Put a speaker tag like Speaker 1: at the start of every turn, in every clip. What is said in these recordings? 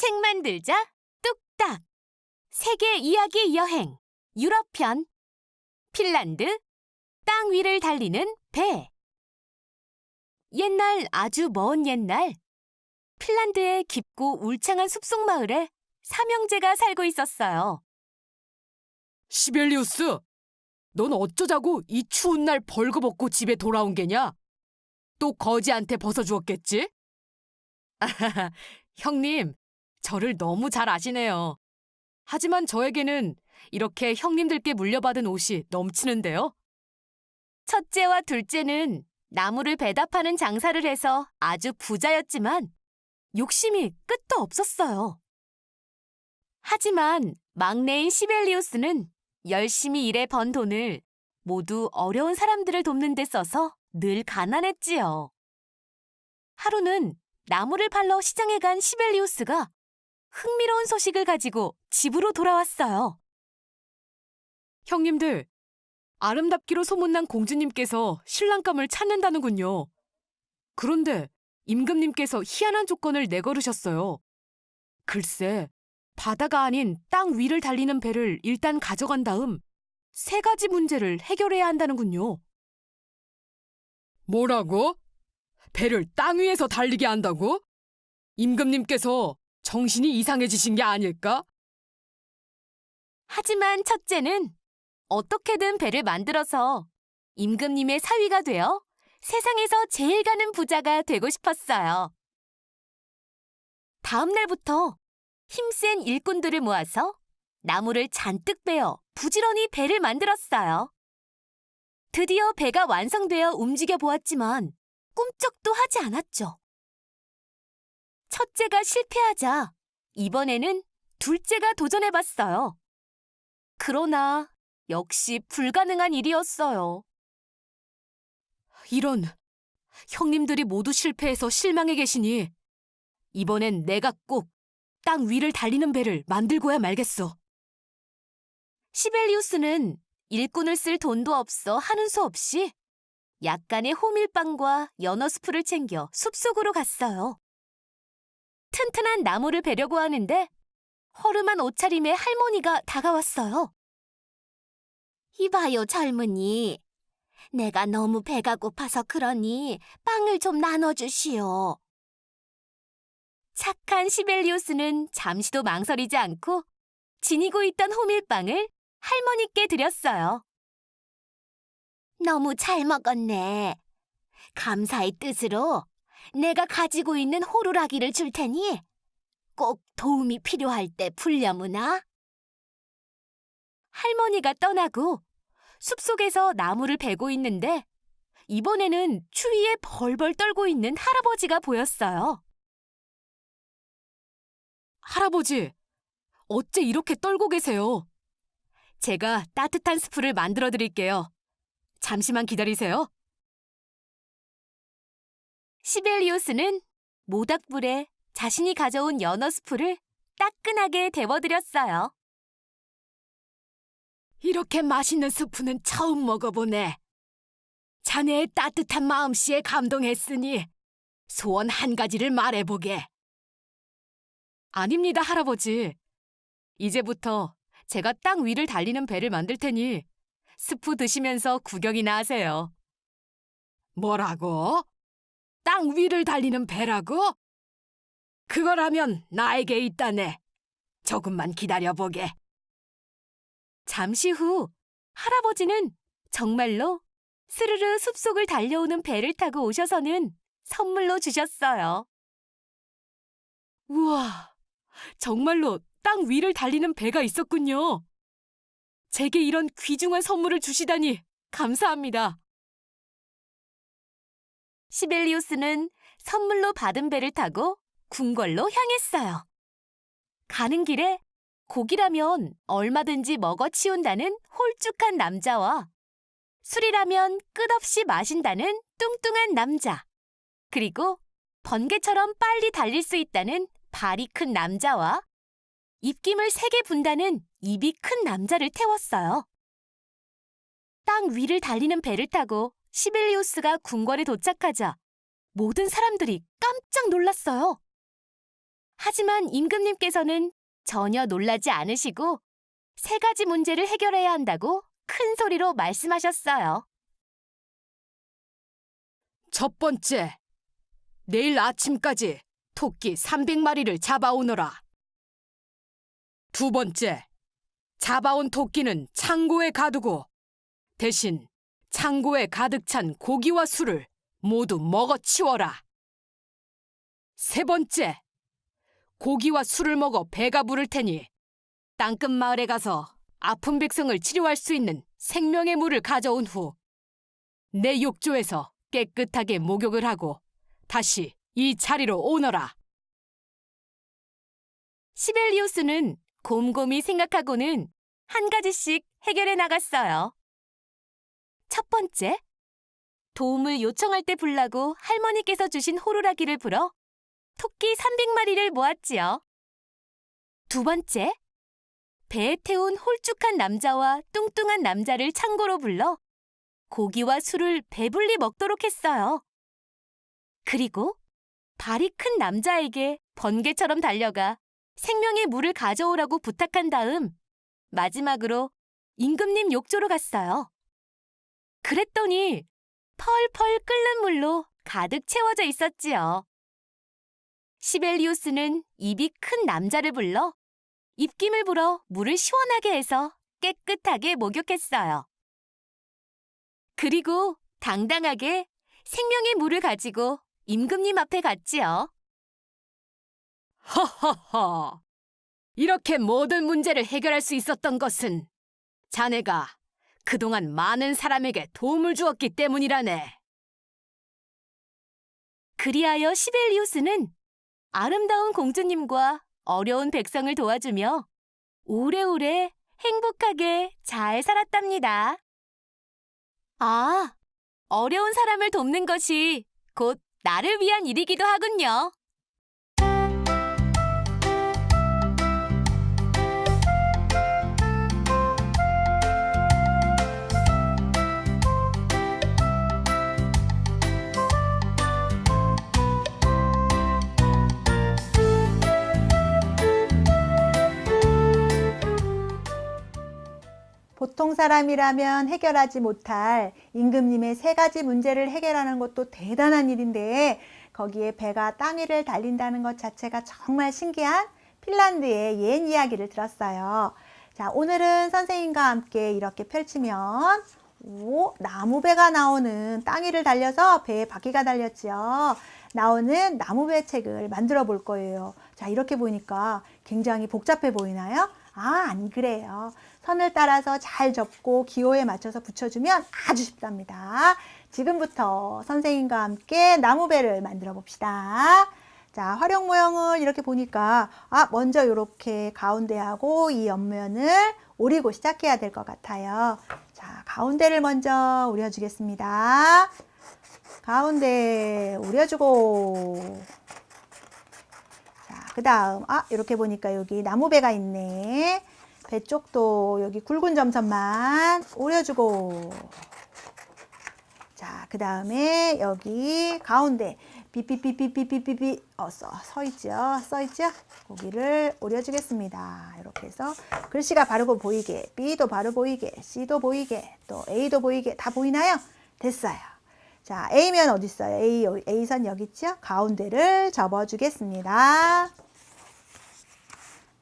Speaker 1: 책 만들자 뚝딱 세계 이야기 여행 유럽편 핀란드 땅 위를 달리는 배 옛날 아주 먼 옛날 핀란드의 깊고 울창한 숲속 마을에 삼형제가 살고 있었어요.
Speaker 2: 시벨리우스, 넌 어쩌자고 이 추운 날 벌거벗고 집에 돌아온 게냐? 또 거지한테 벗어주었겠지? 아하하, 형님, 저를 너무 잘 아시네요. 하지만 저에게는 이렇게 형님들께 물려받은 옷이 넘치는데요.
Speaker 1: 첫째와 둘째는 나무를 배답하는 장사를 해서 아주 부자였지만 욕심이 끝도 없었어요. 하지만 막내인 시벨리우스는 열심히 일해 번 돈을 모두 어려운 사람들을 돕는 데 써서 늘 가난했지요. 하루는 나무를 팔러 시장에 간 시벨리우스가 흥미로운 소식을 가지고 집으로 돌아왔어요.
Speaker 2: 형님들, 아름답기로 소문난 공주님께서 신랑감을 찾는다는군요. 그런데 임금님께서 희한한 조건을 내걸으셨어요. 글쎄, 바다가 아닌 땅 위를 달리는 배를 일단 가져간 다음 3가지 문제를 해결해야 한다는군요. 뭐라고? 배를 땅 위에서 달리게 한다고? 임금님께서 정신이 이상해지신 게 아닐까?
Speaker 1: 하지만 첫째는 어떻게든 배를 만들어서 임금님의 사위가 되어 세상에서 제일 가는 부자가 되고 싶었어요. 다음 날부터 힘센 일꾼들을 모아서 나무를 잔뜩 베어 부지런히 배를 만들었어요. 드디어 배가 완성되어 움직여 보았지만 꿈쩍도 하지 않았죠. 첫째가 실패하자 이번에는 둘째가 도전해봤어요. 그러나 역시 불가능한 일이었어요.
Speaker 2: 이런, 형님들이 모두 실패해서 실망해 계시니 이번엔 내가 꼭 땅 위를 달리는 배를 만들고야 말겠어.
Speaker 1: 시벨리우스는 일꾼을 쓸 돈도 없어 하는 수 없이 약간의 호밀빵과 연어스프를 챙겨 숲속으로 갔어요. 튼튼한 나무를 베려고 하는데 허름한 옷차림의 할머니가 다가왔어요. 이봐요, 젊은이. 내가 너무 배가 고파서 그러니 빵을 좀 나눠주시오. 착한 시벨리우스는 잠시도 망설이지 않고 지니고 있던 호밀빵을 할머니께 드렸어요. 너무 잘 먹었네. 감사의 뜻으로 내가 가지고 있는 호루라기를 줄 테니 꼭 도움이 필요할 때 불려무나. 할머니가 떠나고 숲속에서 나무를 베고 있는데 이번에는 추위에 벌벌 떨고 있는 할아버지가 보였어요.
Speaker 2: 할아버지, 어째 이렇게 떨고 계세요? 제가 따뜻한 스프를 만들어 드릴게요. 잠시만 기다리세요.
Speaker 1: 시벨리우스는 모닥불에 자신이 가져온 연어 스프를 따끈하게 데워드렸어요.
Speaker 2: 이렇게 맛있는 스프는 처음 먹어보네. 자네의 따뜻한 마음씨에 감동했으니 소원 한 가지를 말해보게. 아닙니다, 할아버지. 이제부터 제가 땅 위를 달리는 배를 만들 테니 스프 드시면서 구경이나 하세요. 뭐라고? 땅 위를 달리는 배라고? 그거라면 나에게 있다네. 조금만 기다려보게.
Speaker 1: 잠시 후 할아버지는 정말로 스르르 숲속을 달려오는 배를 타고 오셔서는 선물로 주셨어요.
Speaker 2: 우와, 정말로 땅 위를 달리는 배가 있었군요. 제게 이런 귀중한 선물을 주시다니 감사합니다.
Speaker 1: 시벨리우스는 선물로 받은 배를 타고 궁궐로 향했어요. 가는 길에 고기라면 얼마든지 먹어 치운다는 홀쭉한 남자와 술이라면 끝없이 마신다는 뚱뚱한 남자, 그리고 번개처럼 빨리 달릴 수 있다는 발이 큰 남자와 입김을 3개 분다는 입이 큰 남자를 태웠어요. 땅 위를 달리는 배를 타고 시벨리우스가 궁궐에 도착하자 모든 사람들이 깜짝 놀랐어요. 하지만 임금님께서는 전혀 놀라지 않으시고 3가지 문제를 해결해야 한다고 큰 소리로 말씀하셨어요.
Speaker 2: 첫 번째, 내일 아침까지 토끼 300마리를 잡아오너라. 두 번째, 잡아온 토끼는 창고에 가두고 대신 창고에 가득 찬 고기와 술을 모두 먹어치워라. 세 번째, 고기와 술을 먹어 배가 부를 테니 땅끝 마을에 가서 아픈 백성을 치료할 수 있는 생명의 물을 가져온 후 내 욕조에서 깨끗하게 목욕을 하고 다시 이 자리로 오너라.
Speaker 1: 시벨리우스는 곰곰이 생각하고는 한 가지씩 해결해 나갔어요. 첫 번째, 도움을 요청할 때 불라고 할머니께서 주신 호루라기를 불어 토끼 300마리를 모았지요. 두 번째, 배에 태운 홀쭉한 남자와 뚱뚱한 남자를 창고로 불러 고기와 술을 배불리 먹도록 했어요. 그리고 발이 큰 남자에게 번개처럼 달려가 생명의 물을 가져오라고 부탁한 다음 마지막으로 임금님 욕조로 갔어요. 그랬더니 펄펄 끓는 물로 가득 채워져 있었지요. 시벨리우스는 입이 큰 남자를 불러 입김을 불어 물을 시원하게 해서 깨끗하게 목욕했어요. 그리고 당당하게 생명의 물을 가지고 임금님 앞에 갔지요.
Speaker 2: 허허허! 이렇게 모든 문제를 해결할 수 있었던 것은 자네가 그동안 많은 사람에게 도움을 주었기 때문이라네.
Speaker 1: 그리하여 시벨리우스는 아름다운 공주님과 어려운 백성을 도와주며 오래오래 행복하게 잘 살았답니다. 아, 어려운 사람을 돕는 것이 곧 나를 위한 일이기도 하군요.
Speaker 3: 보통 사람이라면 해결하지 못할 임금님의 3가지 문제를 해결하는 것도 대단한 일인데 거기에 배가 땅 위를 달린다는 것 자체가 정말 신기한 핀란드의 옛 이야기를 들었어요. 자, 오늘은 선생님과 함께 이렇게 펼치면 나무배가 나오는 땅 위를 달려서 배에 바퀴가 달렸죠. 나오는 나무배 책을 만들어 볼 거예요. 자, 이렇게 보니까 굉장히 복잡해 보이나요? 안 그래요. 선을 따라서 잘 접고 기호에 맞춰서 붙여주면 아주 쉽답니다. 지금부터 선생님과 함께 나무배를 만들어 봅시다. 자, 활용 모형을 이렇게 보니까 먼저 이렇게 가운데하고 이 옆면을 오리고 시작해야 될 것 같아요. 자, 가운데를 먼저 오려주겠습니다. 가운데 오려주고, 자, 그 다음 이렇게 보니까 여기 나무배가 있네. 배 쪽도 여기 굵은 점선만 오려주고, 자, 그 다음에 여기 가운데 삐삐삐삐삐삐삐 써있죠? 거기를 오려주겠습니다. 이렇게 해서 글씨가 바르고 보이게, B도 바로 보이게, C도 보이게, 또 A도 보이게 다 보이나요? 됐어요. 자, A면 어디 있어요? A선 여기 있죠? 가운데를 접어주겠습니다.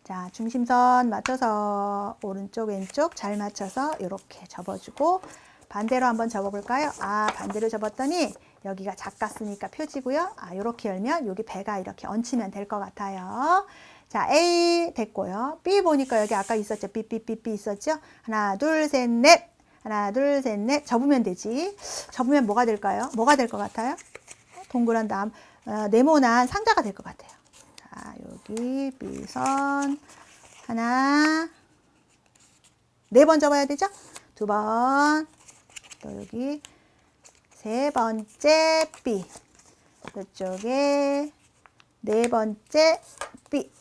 Speaker 3: 자, 중심선 맞춰서 오른쪽 왼쪽 잘 맞춰서 이렇게 접어주고 반대로 한번 접어볼까요? 반대로 접었더니 여기가 작았으니까 표지고요. 이렇게 열면 여기 배가 이렇게 얹히면 될 것 같아요. 자, A 됐고요. B 보니까 여기 아까 있었죠? 삐삐삐삐 있었죠? 하나, 둘, 셋, 넷. 하나, 둘, 셋, 넷. 접으면 되지. 접으면 뭐가 될까요? 뭐가 될 것 같아요? 동그란 네모난 상자가 될 것 같아요. 자, 여기 B선 하나, 4번 접어야 되죠? 2번, 또 여기 3번째 B, 이쪽에 4번째 B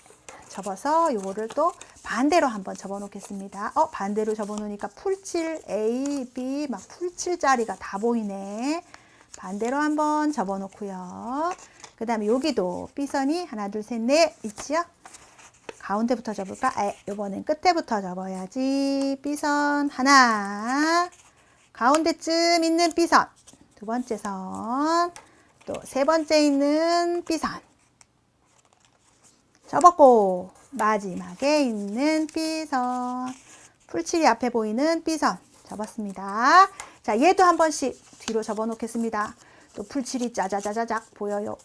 Speaker 3: 접어서 요거를 또 반대로 한번 접어 놓겠습니다. 반대로 접어 놓으니까 풀칠 A, B 막 풀칠 자리가 다 보이네. 반대로 한번 접어 놓고요. 그 다음에 여기도 삐선이 하나, 둘, 셋, 넷 있지요? 가운데부터 접을까? 요번엔 끝에부터 접어야지. 삐선 하나, 가운데쯤 있는 삐선, 두 번째 선, 또 세 번째 있는 삐선 접었고, 마지막에 있는 삐선, 풀칠이 앞에 보이는 삐선 접었습니다. 자, 얘도 한 번씩 뒤로 접어 놓겠습니다. 또 풀칠이 짜자자자작 보여요.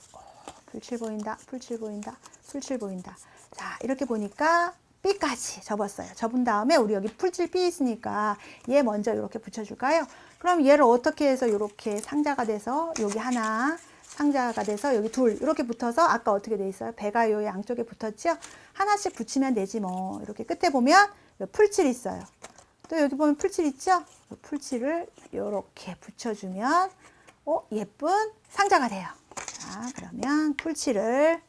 Speaker 3: 풀칠 보인다, 풀칠 보인다, 풀칠 보인다. 자, 이렇게 보니까 B까지 접었어요. 접은 다음에 우리 여기 풀칠 B 있으니까 얘 먼저 이렇게 붙여줄까요? 그럼 얘를 어떻게 해서 이렇게 상자가 돼서 여기 하나, 상자가 돼서 여기 둘 이렇게 붙어서 아까 어떻게 돼 있어요? 배가 요 양쪽에 붙었죠? 하나씩 붙이면 되지 뭐. 이렇게 끝에 보면 풀칠 있어요. 또 여기 보면 풀칠 있죠? 풀칠을 이렇게 붙여주면 예쁜 상자가 돼요. 자, 그러면 풀칠을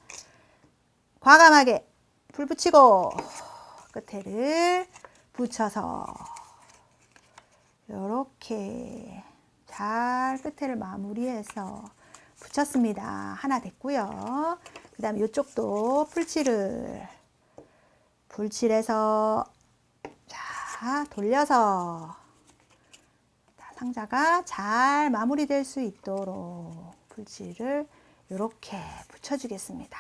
Speaker 3: 과감하게 불 붙이고 끝에를 붙여서 이렇게 잘 끝에를 마무리해서 붙였습니다. 하나 됐고요. 그 다음에 이쪽도 풀칠해서 자 돌려서 상자가 잘 마무리될 수 있도록 풀칠을 이렇게 붙여주겠습니다.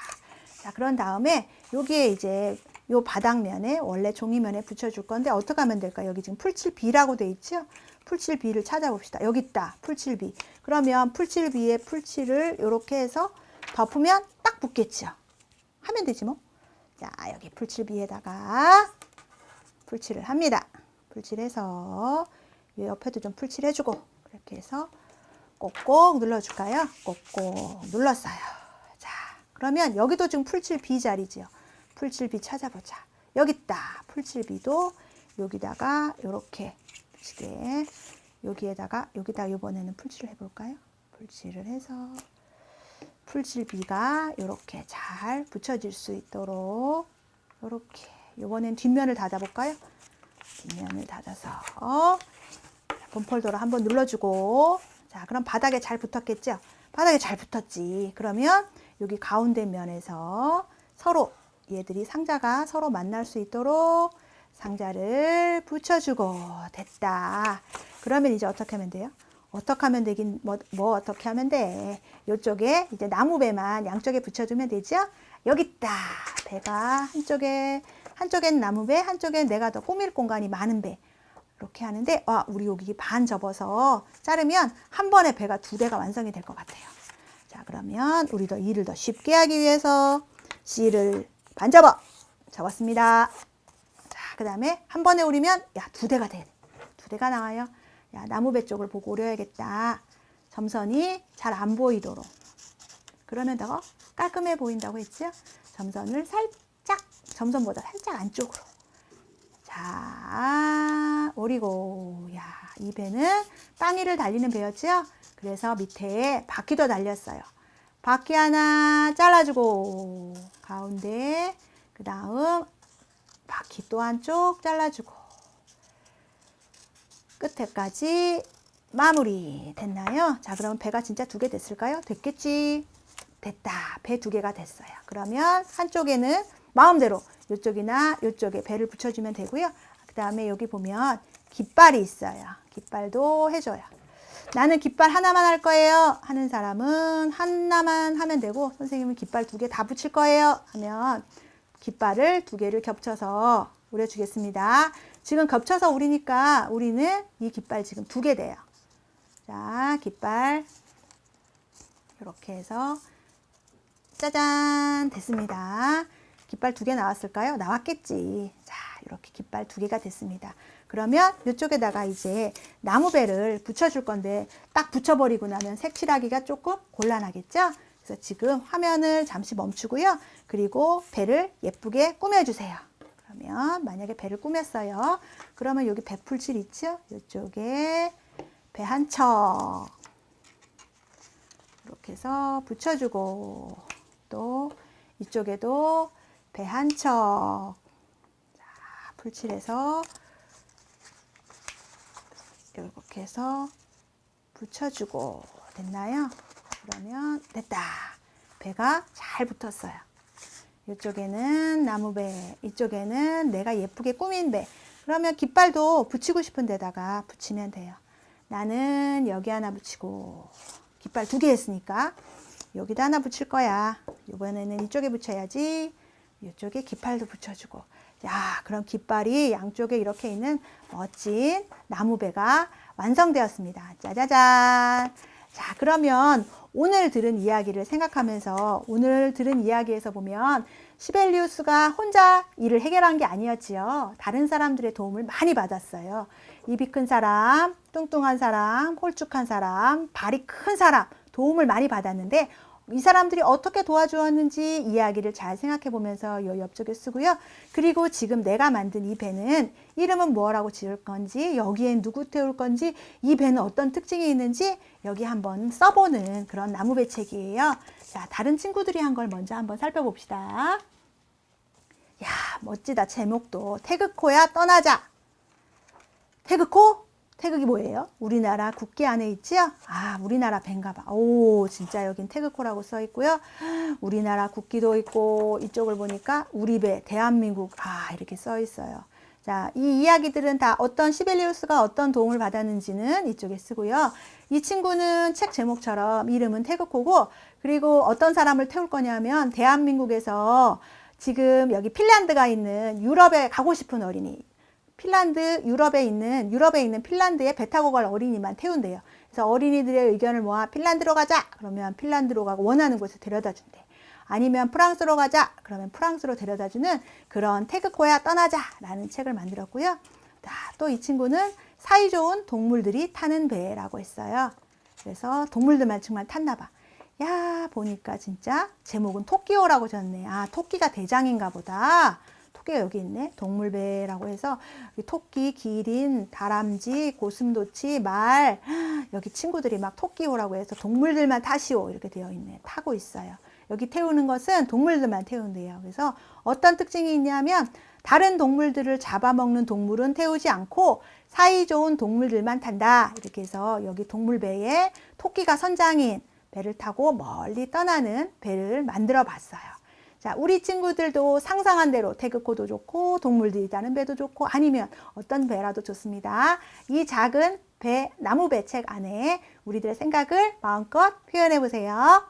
Speaker 3: 자, 그런 다음에 여기에 이제 요 바닥면에 원래 종이면에 붙여줄 건데 어떻게 하면 될까요? 여기 지금 풀칠 B라고 돼 있죠? 풀칠 B를 찾아봅시다. 여기 있다. 풀칠 B. 그러면 풀칠 B에 풀칠을 이렇게 해서 덮으면 딱 붙겠죠? 하면 되지 뭐. 자, 여기 풀칠 B에다가 풀칠을 합니다. 풀칠해서 이 옆에도 좀 풀칠해주고 이렇게 해서 꼭꼭 눌러줄까요? 꼭꼭 눌렀어요. 자, 그러면 여기도 지금 풀칠 B 자리지요. 풀칠 B 찾아보자. 여기 있다. 풀칠 B도 여기다가 이렇게 붙이게 여기다 이번에는 풀칠을 해볼까요? 풀칠을 해서 풀칠 B가 이렇게 잘 붙여질 수 있도록 이렇게 이번엔 뒷면을 닫아볼까요? 뒷면을 닫아서 본폴더로 한번 눌러주고 자, 그럼 바닥에 잘 붙었겠죠? 바닥에 잘 붙었지. 그러면 여기 가운데 면에서 서로 얘들이 상자가 서로 만날 수 있도록 상자를 붙여주고 됐다. 그러면 이제 어떻게 하면 돼요? 어떻게 하면 되긴 어떻게 하면 돼? 이쪽에 이제 나무배만 양쪽에 붙여주면 되죠? 여기 있다. 배가 한쪽엔 나무배, 한쪽엔 내가 더 꾸밀 공간이 많은 배. 이렇게 하는데 우리 여기 반 접어서 자르면 한 번에 배가 두 대가 완성이 될 것 같아요. 자, 그러면 우리도 일을 더 쉽게 하기 위해서 C를 반 접었습니다. 자, 그 다음에 한 번에 오리면 두 대가 돼. 두 대가 나와요. 나무배 쪽을 보고 오려야겠다. 점선이 잘 안 보이도록. 그러면 더 깔끔해 보인다고 했죠? 점선을 살짝, 점선보다 살짝 안쪽으로. 자, 오리고. 이 배는 땅 위를 달리는 배였죠? 그래서 밑에 바퀴도 달렸어요. 바퀴 하나 잘라주고, 가운데, 그 다음 바퀴 또 한쪽 잘라주고, 끝에까지 마무리 됐나요? 자, 그럼 배가 진짜 두 개 됐을까요? 됐겠지? 됐다. 배 두 개가 됐어요. 그러면 한쪽에는 마음대로 이쪽이나 이쪽에 배를 붙여주면 되고요. 그 다음에 여기 보면 깃발이 있어요. 깃발도 해줘요. 나는 깃발 하나만 할 거예요 하는 사람은 하나만 하면 되고, 선생님은 깃발 두 개 다 붙일 거예요 하면 깃발을 두 개를 겹쳐서 우려주겠습니다. 지금 겹쳐서 우리니까 우리는 이 깃발 지금 두 개 돼요. 자, 깃발 이렇게 해서 짜잔 됐습니다. 깃발 두 개 나왔을까요? 나왔겠지. 자, 이렇게 깃발 두 개가 됐습니다. 그러면 이쪽에다가 이제 나무배를 붙여줄 건데 딱 붙여버리고 나면 색칠하기가 조금 곤란하겠죠? 그래서 지금 화면을 잠시 멈추고요. 그리고 배를 예쁘게 꾸며주세요. 그러면 만약에 배를 꾸몄어요. 그러면 여기 배풀칠 있죠? 이쪽에 배 한 척 이렇게 해서 붙여주고, 또 이쪽에도 배 한 척 풀칠해서 이렇게 해서 붙여주고 됐나요? 그러면 됐다. 배가 잘 붙었어요. 이쪽에는 나무배, 이쪽에는 내가 예쁘게 꾸민 배. 그러면 깃발도 붙이고 싶은 데다가 붙이면 돼요. 나는 여기 하나 붙이고, 깃발 2개 했으니까 여기다 하나 붙일 거야. 이번에는 이쪽에 붙여야지. 이쪽에 깃발도 붙여주고. 자, 그럼 깃발이 양쪽에 이렇게 있는 멋진 나무배가 완성되었습니다. 짜자잔. 자, 그러면 오늘 들은 이야기를 생각하면서 오늘 들은 이야기에서 보면 시벨리우스가 혼자 일을 해결한 게 아니었지요. 다른 사람들의 도움을 많이 받았어요. 입이 큰 사람, 뚱뚱한 사람, 홀쭉한 사람, 발이 큰 사람 도움을 많이 받았는데 이 사람들이 어떻게 도와주었는지 이야기를 잘 생각해 보면서 이 옆쪽에 쓰고요. 그리고 지금 내가 만든 이 배는 이름은 뭐라고 지을 건지, 여기엔 누구 태울 건지, 이 배는 어떤 특징이 있는지 여기 한번 써보는 그런 나무배 책이에요. 자, 다른 친구들이 한 걸 먼저 한번 살펴봅시다. 야, 멋지다. 제목도 태극호야 떠나자. 태극호? 태극이 뭐예요? 우리나라 국기 안에 있지요? 아, 우리나라 배인가 봐. 오, 진짜 여긴 태극호라고 써 있고요. 우리나라 국기도 있고 이쪽을 보니까 우리 배, 대한민국, 아, 이렇게 써 있어요. 자, 이 이야기들은 다 어떤 시벨리우스가 어떤 도움을 받았는지는 이쪽에 쓰고요. 이 친구는 책 제목처럼 이름은 태극호고, 그리고 어떤 사람을 태울 거냐면 대한민국에서 지금 여기 핀란드가 있는 유럽에 가고 싶은 어린이, 핀란드, 유럽에 있는 핀란드에 배 타고 갈 어린이만 태운대요. 그래서 어린이들의 의견을 모아 핀란드로 가자. 그러면 핀란드로 가고 원하는 곳에 데려다 준대. 아니면 프랑스로 가자. 그러면 프랑스로 데려다 주는 그런 태극호야 떠나자 라는 책을 만들었고요. 또 이 친구는 사이좋은 동물들이 타는 배라고 했어요. 그래서 동물들만 정말 탔나 봐. 야, 보니까 진짜 제목은 토끼호라고 적었네. 아, 토끼가 대장인가 보다. 토끼가 여기 있네. 동물배라고 해서 토끼, 기린, 다람쥐, 고슴도치, 말, 여기 친구들이 막 토끼호라고 해서 동물들만 타시오 이렇게 되어 있네. 타고 있어요. 여기 태우는 것은 동물들만 태운대요. 그래서 어떤 특징이 있냐면 다른 동물들을 잡아먹는 동물은 태우지 않고 사이좋은 동물들만 탄다. 이렇게 해서 여기 동물배에 토끼가 선장인 배를 타고 멀리 떠나는 배를 만들어 봤어요. 자, 우리 친구들도 상상한 대로 태극호도 좋고 동물들이 타는 배도 좋고 아니면 어떤 배라도 좋습니다. 이 작은 배, 나무배 책 안에 우리들의 생각을 마음껏 표현해 보세요.